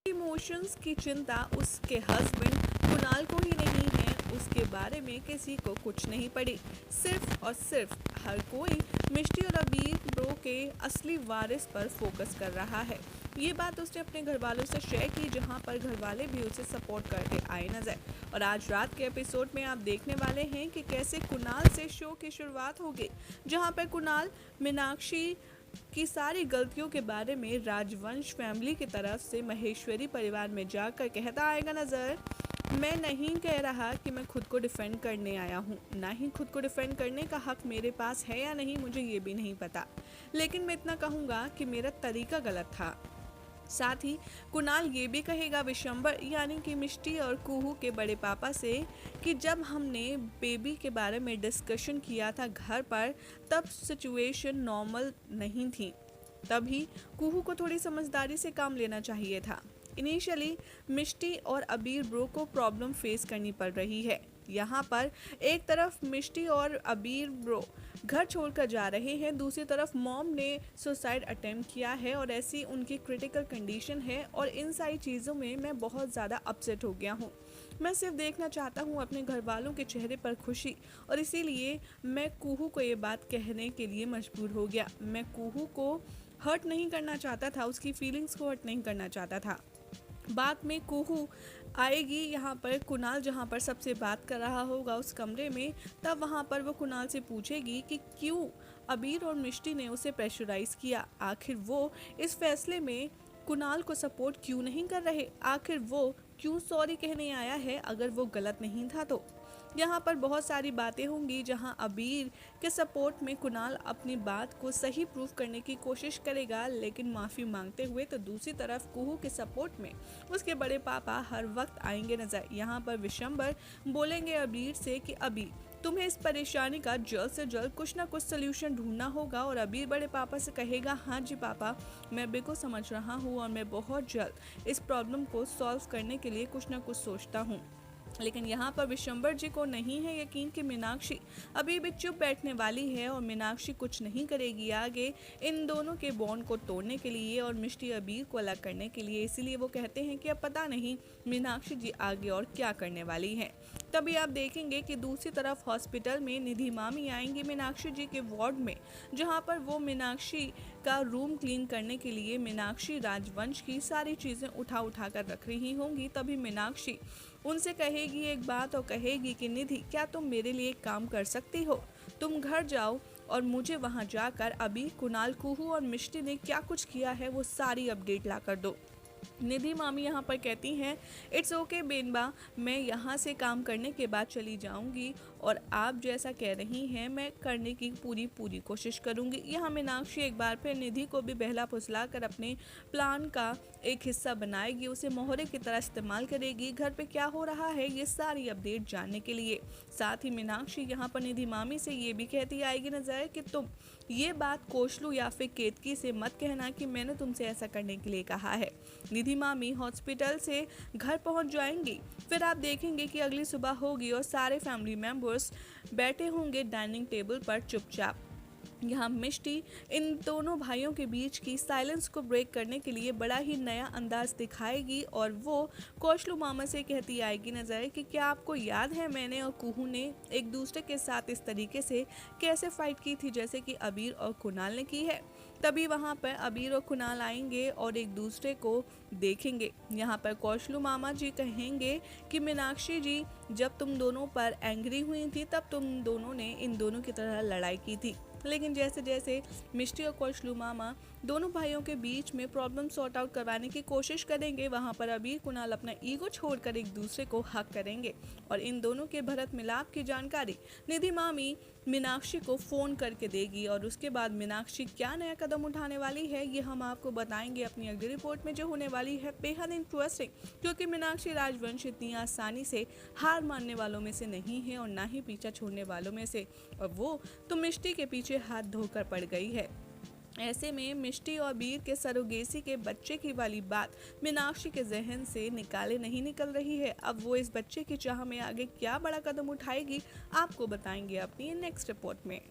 Emotions की चिंता उसके हस्बैंड कुणाल को ही नहीं है, उसके बारे में किसी को कुछ नहीं पड़ी। सिर्फ और सिर्फ हर कोई मिष्टी और अबीर ब्रो के असली वारिस पर फोकस कर रहा है। ये बात उसने अपने घर वालों से शेयर की, जहां पर घर वाले भी उसे सपोर्ट करते आए नजर। और आज रात के एपिसोड में आप देखने वाले हैं कि कैसे कुणाल से शो की शुरुआत होगी, जहां पर कुणाल मीनाक्षी की सारी गलतियों के बारे में राजवंश फैमिली की तरफ से महेश्वरी परिवार में जाकर कहता आएगा नजर। मैं नहीं कह रहा कि मैं खुद को डिफेंड करने आया हूँ, ना ही खुद को डिफेंड करने का हक मेरे पास है या नहीं मुझे ये भी नहीं पता, लेकिन मैं इतना कहूँगा कि मेरा तरीका गलत था। साथ ही कुणाल ये भी कहेगा विशंबर यानी कि मिष्टी और कुहू के बड़े पापा से कि जब हमने बेबी के बारे में डिस्कशन किया था घर पर, तब सिचुएशन नॉर्मल नहीं थी, तभी कुहू को थोड़ी समझदारी से काम लेना चाहिए था। इनिशियली मिष्टी और अबीर ब्रो को प्रॉब्लम फेस करनी पड़ रही है। यहाँ पर एक तरफ मिष्टी और अबीर ब्रो घर छोड़कर जा रहे हैं, दूसरी तरफ मॉम ने सुसाइड अटेम्प्ट किया है और ऐसी उनकी क्रिटिकल कंडीशन है। और इन सारी चीज़ों में मैं बहुत ज़्यादा अपसेट हो गया हूँ। मैं सिर्फ देखना चाहता हूँ अपने घर वालों के चेहरे पर खुशी, और इसीलिए मैं कुहू को ये बात कहने के लिए मजबूर हो गया। मैं कुहू को हर्ट नहीं करना चाहता था, उसकी फीलिंग्स को हर्ट नहीं करना चाहता था। बाद में कुहू आएगी यहाँ पर, कुणाल जहाँ पर सबसे बात कर रहा होगा उस कमरे में, तब वहाँ पर वो कुणाल से पूछेगी कि क्यों अबीर और मिष्टी ने उसे प्रेशराइज किया, आखिर वो इस फैसले में कुणाल को सपोर्ट क्यों नहीं कर रहे, आखिर वो क्यों सॉरी कहने आया है अगर वो गलत नहीं था तो। यहाँ पर बहुत सारी बातें होंगी जहाँ अबीर के सपोर्ट में कुणाल अपनी बात को सही प्रूव करने की कोशिश करेगा, लेकिन माफ़ी मांगते हुए। तो दूसरी तरफ कुहू के सपोर्ट में उसके बड़े पापा हर वक्त आएंगे नजर। यहाँ पर विशंबर बोलेंगे अबीर से कि अबीर तुम्हें इस परेशानी का जल्द से जल्द कुछ ना कुछ सोल्यूशन ढूंढना होगा। और अबीर बड़े पापा से कहेगा हाँ जी पापा, मैं बिल्कुल समझ रहा हूँ और मैं बहुत जल्द इस प्रॉब्लम को सॉल्व करने के लिए कुछ ना कुछ सोचता हूँ। लेकिन यहाँ पर विशंबर जी को नहीं है यकीन कि मीनाक्षी अभी भी चुप बैठने वाली है और मीनाक्षी कुछ नहीं करेगी आगे इन दोनों के बॉन्ड को तोड़ने के लिए और मिष्टी अबीर को अलग करने के लिए। इसीलिए वो कहते हैं कि अब पता नहीं मीनाक्षी जी आगे और क्या करने वाली हैं। तभी आप देखेंगे कि दूसरी तरफ हॉस्पिटल में निधि मामी आएंगी मीनाक्षी जी के वार्ड में, जहाँ पर वो मीनाक्षी का रूम क्लीन करने के लिए मीनाक्षी राजवंश की सारी चीज़ें उठा कर रख रही होंगी। तभी मीनाक्षी उनसे कहेगी एक बात और कहेगी कि निधि क्या तुम मेरे लिए एक काम कर सकती हो, तुम घर जाओ और मुझे वहां जाकर अभी कुणाल, कुहू और मिष्टी ने क्या कुछ किया है वो सारी अपडेट ला कर दो। निधि मामी यहाँ पर कहती हैं इट्स ओके बेनबा, मैं यहाँ से काम करने के बाद चली जाऊँगी और आप जैसा कह रही हैं मैं करने की पूरी कोशिश करूँगी। यहाँ मीनाक्षी एक बार फिर निधि को भी बहला फुसला कर अपने प्लान का एक हिस्सा बनाएगी, उसे मोहरे की तरह इस्तेमाल करेगी घर पे क्या हो रहा है ये सारी अपडेट जानने के लिए। साथ ही मीनाक्षी यहाँ पर निधि मामी से ये भी कहती आएगी नजर कि तुम ये बात कोशलू या फिर केतकी से मत कहना कि मैंने तुमसे ऐसा करने के लिए कहा है। निधि मामी हॉस्पिटल से घर पहुंच जाएंगी। फिर आप देखेंगे कि अगली सुबह होगी और सारे फैमिली मेंबर्स बैठे होंगे डाइनिंग टेबल पर चुपचाप। यहाँ मिष्टी इन दोनों भाइयों के बीच की साइलेंस को ब्रेक करने के लिए बड़ा ही नया अंदाज दिखाएगी और वो कौशलू मामा से कहती आएगी नजर कि क्या आपको याद है मैंने और कुहू ने एक दूसरे के साथ इस तरीके से कैसे फाइट की थी जैसे कि अबीर और कुणाल ने की है। तभी वहाँ पर अबीर और कुणाल आएंगे और एक दूसरे को देखेंगे। यहाँ पर कौशलू मामा जी कहेंगे कि मीनाक्षी जी जब तुम दोनों पर एंग्री हुई थी तब तुम दोनों ने इन दोनों की तरह लड़ाई की थी, लेकिन जैसे जैसे मिष्टी और कौशलू मामा दोनों भाइयों के बीच में प्रॉब्लम सॉर्ट आउट करवाने की कोशिश करेंगे, वहाँ पर अबीर कुणाल अपना ईगो छोड़कर एक दूसरे को हक करेंगे और इन दोनों के भरत मिलाप की जानकारी निधि मामी मीनाक्षी को फ़ोन करके देगी और उसके बाद मीनाक्षी क्या नया कदम उठाने वाली है ये हम आपको बताएंगे अपनी अगली रिपोर्ट में, जो होने वाली है बेहद इंटरेस्टिंग, क्योंकि मीनाक्षी राजवंश इतनी आसानी से हार मानने वालों में से नहीं है और ना ही पीछा छोड़ने वालों में से, और वो तो मिष्टी के पीछे हाथ धोकर पड़ गई है। ऐसे में मिष्टी और वीर के सरोगेसी के बच्चे की वाली बात मीनाक्षी के जहन से निकाले नहीं निकल रही है। अब वो इस बच्चे की चाह में आगे क्या बड़ा कदम उठाएगी, आपको बताएंगे अपनी नेक्स्ट रिपोर्ट में।